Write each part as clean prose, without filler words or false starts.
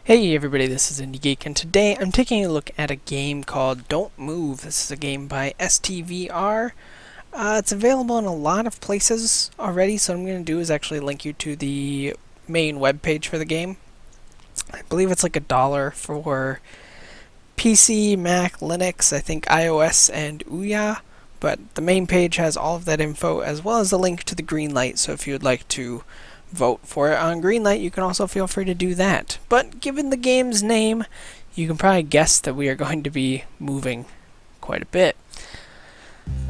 Hey everybody, this is IndieGeek, and today I'm taking a look at a game called Don't Move. This is a game by Stvr. It's available in a lot of places already, so what I'm going to do is actually link you to the main web page for the game. I believe it's like $1 for PC, Mac, Linux, I think iOS, and Ouya. But the main page has all of that info, as well as a link to the green light, so if you would like to vote for it on Greenlight, you can also feel free to do that. But given the game's name, you can probably guess that we are going to be moving quite a bit.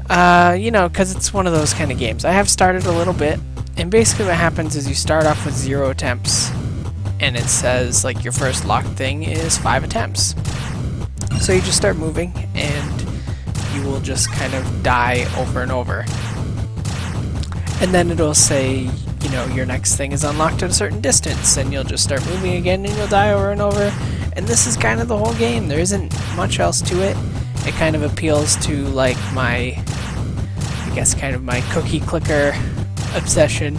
Because it's one of those kind of games. I have started a little bit, and basically what happens is you start off with 0 attempts, and it says like your first locked thing is 5 attempts. So you just start moving, and you will just kind of die over and over. And then it'll say, your next thing is unlocked at a certain distance, and you'll just start moving again, and you'll die over and over. And this is kind of the whole game. There isn't much else to it. It kind of appeals to, like, my cookie clicker obsession,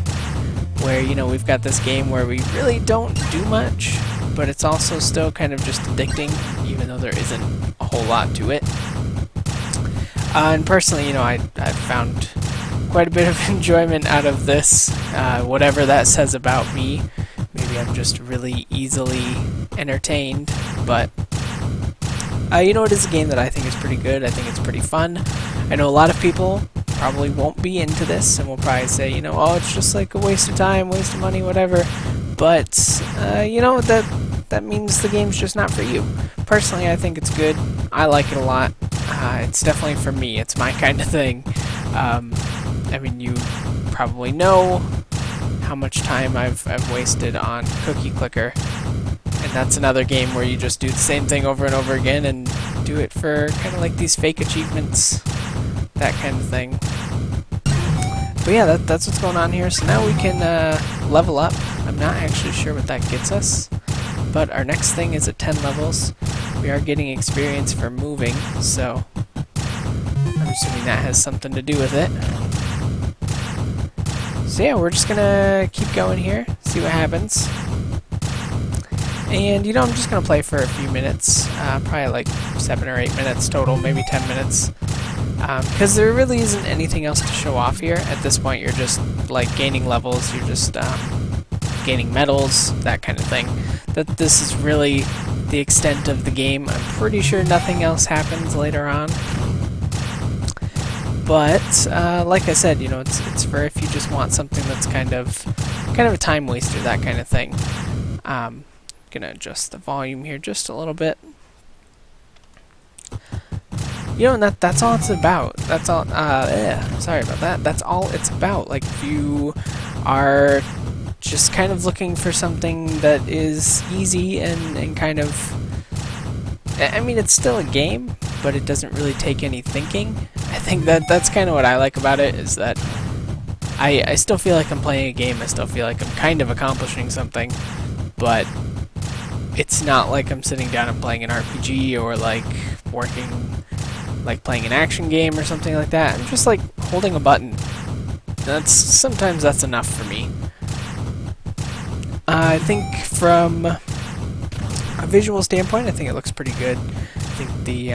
where, we've got this game where we really don't do much, but it's also still kind of just addicting, even though there isn't a whole lot to it. And personally, I've found quite a bit of enjoyment out of this, whatever that says about me. Maybe I'm just really easily entertained, but it is a game that I think is pretty good. I think it's pretty fun. I know a lot of people probably won't be into this and will probably say, oh, it's just like a waste of time, waste of money, whatever. But, that means the game's just not for you. Personally, I think it's good. I like it a lot. It's definitely for me. It's my kind of thing. You probably know how much time I've wasted on Cookie Clicker, and that's another game where you just do the same thing over and over again and do it for kind of like these fake achievements, that kind of thing. But yeah, that's what's going on here. So now we can level up. I'm not actually sure what that gets us, but our next thing is at 10 levels. We are getting experience for moving, so I'm assuming that has something to do with it. So yeah, we're just gonna keep going here, see what happens. And I'm just gonna play for a few minutes, probably like 7 or 8 minutes total, maybe 10 minutes. Because there really isn't anything else to show off here. At this point, you're just like gaining levels, you're just gaining medals, that kind of thing. This is really the extent of the game. I'm pretty sure nothing else happens later on. But like I said, it's for if you just want something that's kind of a time waster, that kind of thing. I'm gonna adjust the volume here just a little bit. And that's all it's about. That's all. Sorry about that. That's all it's about. Like, if you are just kind of looking for something that is easy and kind of, it's still a game, but it doesn't really take any thinking. I think that's kind of what I like about it, is that I still feel like I'm playing a game. I still feel like I'm kind of accomplishing something, but it's not like I'm sitting down and playing an RPG or like playing an action game or something like that. I'm just like holding a button. Sometimes that's enough for me. I think from a visual standpoint, I think it looks pretty good. I think the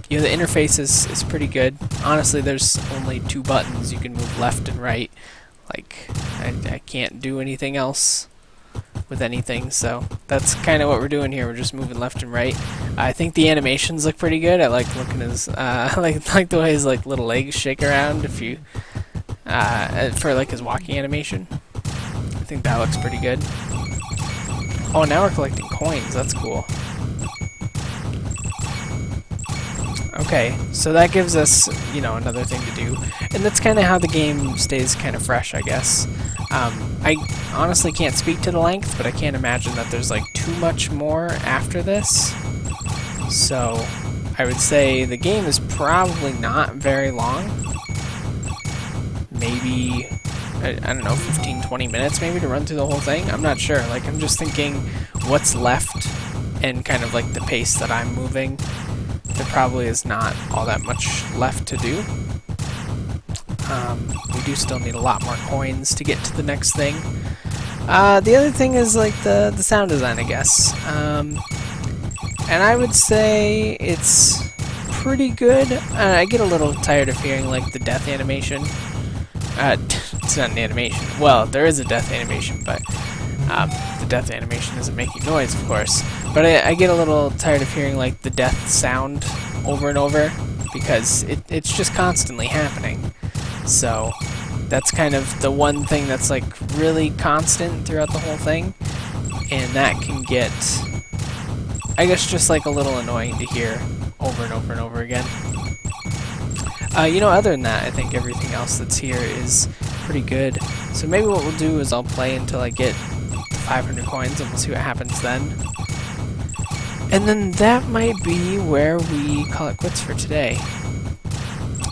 interface is pretty good. Honestly, there's only 2 buttons. You can move left and right. Like, I can't do anything else with anything, so that's kind of what we're doing here. We're just moving left and right. I think the animations look pretty good. I like looking his like the way his like little legs shake around if you for like his walking animation. I think that looks pretty good. Oh, now we're collecting coins. That's cool. Okay, so that gives us, another thing to do. And that's kind of how the game stays kind of fresh, I guess. I honestly can't speak to the length, but I can't imagine that there's like too much more after this. So I would say the game is probably not very long. Maybe, I don't know, 15-20 minutes maybe to run through the whole thing. I'm not sure. Like, I'm just thinking what's left and kind of like the pace that I'm moving. There probably is not all that much left to do. We do still need a lot more coins to get to the next thing. The other thing is like the sound design, I guess. And I would say it's pretty good. I get a little tired of hearing like the death animation. It's not an animation. Well, there is a death animation, but the death animation isn't making noise, of course. But I get a little tired of hearing like the death sound over and over because it's just constantly happening. So that's kind of the one thing that's like really constant throughout the whole thing, and that can get, I guess, just like a little annoying to hear over and over and over again. You know, other than that, I think everything else that's here is pretty good. So maybe what we'll do is I'll play until I get 500 coins, and we'll see what happens then. And then that might be where we call it quits for today.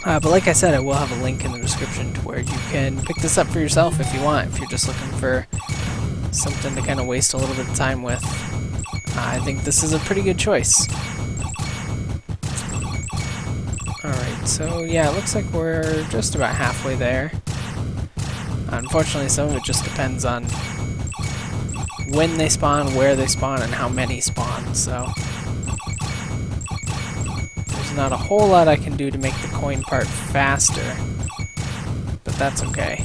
But like I said, I will have a link in the description to where you can pick this up for yourself if you want, if you're just looking for something to kind of waste a little bit of time with. I think this is a pretty good choice. Alright, so yeah, it looks like we're just about halfway there. Unfortunately, some of it just depends on when they spawn, where they spawn, and how many spawn, so there's not a whole lot I can do to make the coin part faster, but that's okay.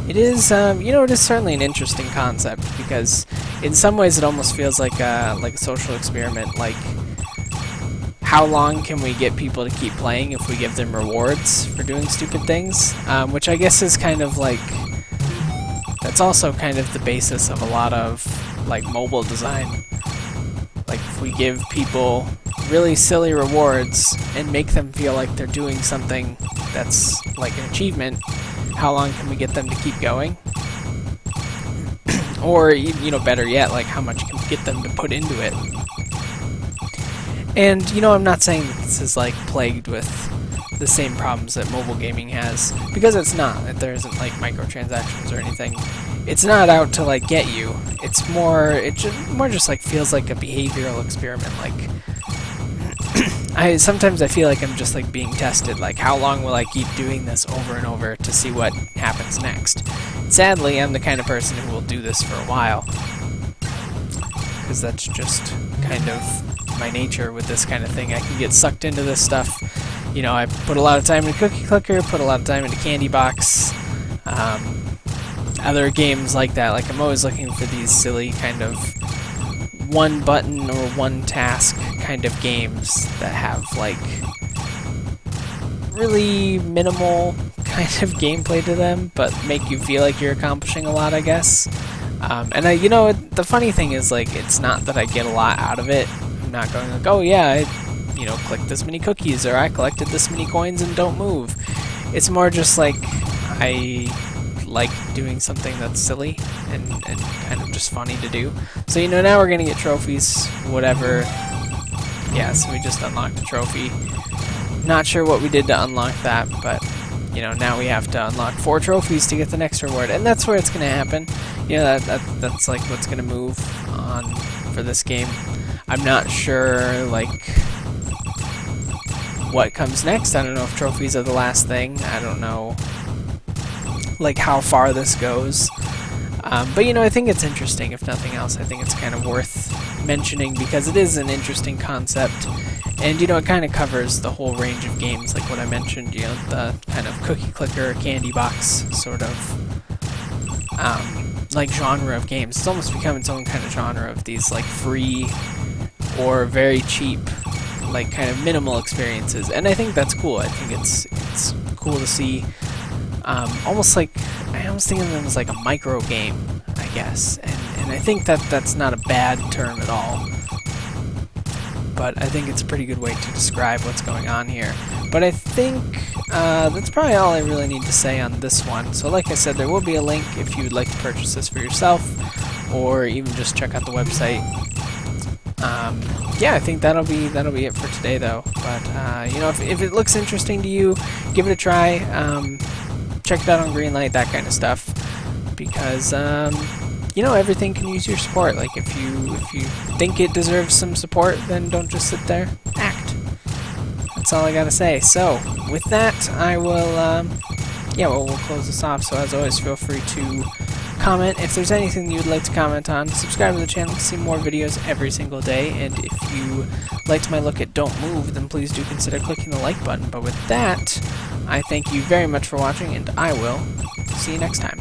It is, you know, it is certainly an interesting concept, because in some ways it almost feels like a social experiment. Like, how long can we get people to keep playing if we give them rewards for doing stupid things? Which I guess is kind of like, that's also kind of the basis of a lot of like mobile design. Like, if we give people really silly rewards and make them feel like they're doing something that's like an achievement, how long can we get them to keep going? Or, you know, better yet, like how much can we get them to put into it? And, you know, I'm not saying that this is like plagued with the same problems that mobile gaming has, because it's not. There isn't like microtransactions or anything. It's not out to like get you. It's more, more just like feels like a behavioral experiment. Like, sometimes I feel like I'm just like being tested. Like, how long will I keep doing this over and over to see what happens next? Sadly, I'm the kind of person who will do this for a while, because that's just kind of my nature with this kind of thing. I can get sucked into this stuff. You know, I put a lot of time into Cookie Clicker, put a lot of time into Candy Box, other games like that. Like, I'm always looking for these silly kind of one button or one task kind of games that have like really minimal kind of gameplay to them, but make you feel like you're accomplishing a lot, I guess. And you know, the funny thing is, like, it's not that I get a lot out of it. I'm not going like, oh yeah, I, you know, clicked this many cookies, or I collected this many coins and don't move. It's more just like, I like doing something that's silly and kind of just funny to do. So, you know, now we're gonna get trophies, whatever. Yeah, so we just unlocked a trophy. Not sure what we did to unlock that, but, you know, now we have to unlock 4 trophies to get the next reward, and that's where it's gonna happen. You know, that's like what's gonna move on for this game. I'm not sure, like, what comes next. I don't know if trophies are the last thing. I don't know, like, how far this goes. But, you know, I think it's interesting, if nothing else. I think it's kind of worth mentioning, because it is an interesting concept. And, you know, it kind of covers the whole range of games, like what I mentioned, you know, the kind of Cookie Clicker, Candy Box sort of, like, genre of games. It's almost become its own kind of genre of these, like, free or very cheap, like, kind of minimal experiences. And I think that's cool. I think it's cool to see. Almost like, I almost think of them as like a micro game, I guess, and I think that that's not a bad term at all. But I think it's a pretty good way to describe what's going on here. But I think that's probably all I really need to say on this one. So like I said, there will be a link if you would like to purchase this for yourself, or even just check out the website. Yeah, I think that'll be it for today, though. But you know, if it looks interesting to you, give it a try. Check it out on Greenlight, that kind of stuff, because you know, everything can use your support. Like, if you think it deserves some support, then don't just sit there. Act. that's all I gotta say. So, with that, I will, we'll close this off. So as always, feel free to comment if there's anything you'd like to comment on. Subscribe to the channel to see more videos every single day, and if you liked my look at Don't Move, then please do consider clicking the like button. But with that, I thank you very much for watching, and I will see you next time.